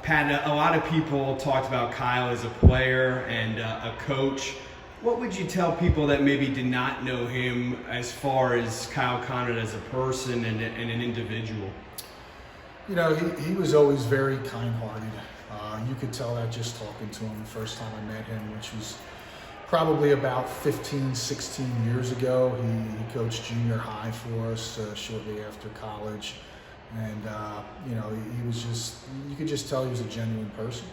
Pat, a lot of people talked about Kyle as a player and a coach. What would you tell people that maybe did not know him as far as Kyle Conrad as a person and an individual? You know, he was always very kind-hearted. You could tell that just talking to him the first time I met him, which was probably about 15, 16 years ago. He coached junior high for us shortly after college. And, you know, he was just, you could just tell he was a genuine person.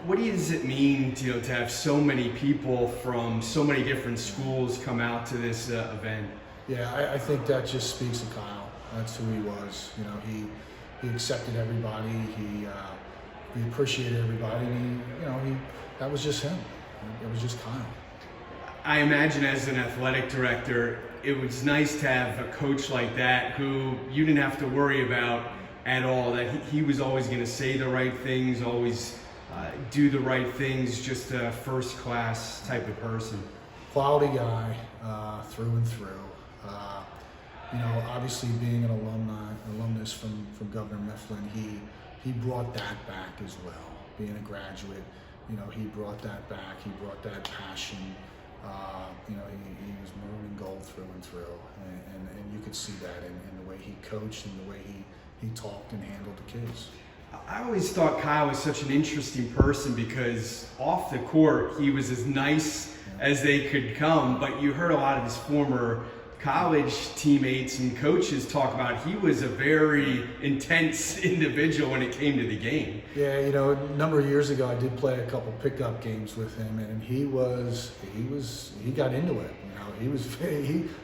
What does it mean to have so many people from so many different schools come out to this event? Yeah, I think that just speaks to Kyle. That's who he was. You know, he accepted everybody. He appreciated everybody. And that was just him. It was just Kyle. I imagine as an athletic director, it was nice to have a coach like that who you didn't have to worry about at all, that he was always going to say the right things, always do the right things, just a first-class type of person. Quality guy through and through. You know, obviously being an alumnus from Governor Mifflin, he brought that back as well. Being a graduate, you know, he brought that back. He brought that passion. You know, he was maroon and gold through and through, and you could see that in the way he coached and the way he talked and handled the kids. I always thought Kyle was such an interesting person because off the court he was as nice as they could come, but you heard a lot of his former college teammates and coaches talk about he was a very intense individual when it came to the game. Yeah, you know, a number of years ago I did play a couple pickup games with him, and he got into it. You know,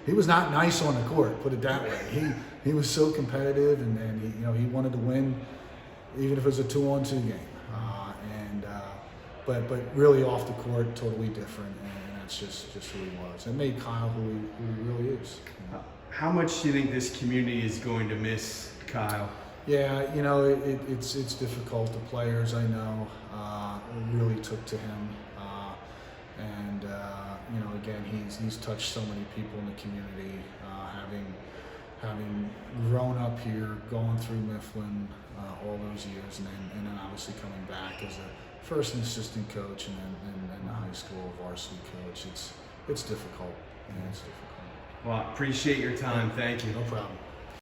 he was not nice on the court, put it that way. He was so competitive, and he wanted to win, even if it was a 2-on-2 game. But really off the court, totally different. That's just who he was. It made Kyle who he really is. You know? How much do you think this community is going to miss Kyle? Yeah, you know, it's difficult. The players I know really took to him, you know, again, he's touched so many people in the community. Having grown up here, going through Mifflin all those years, and then obviously coming back as a first and assistant coach, and then the high school varsity coach. It's difficult. Yeah, it's difficult. Well, I appreciate your time. Thank you. No problem.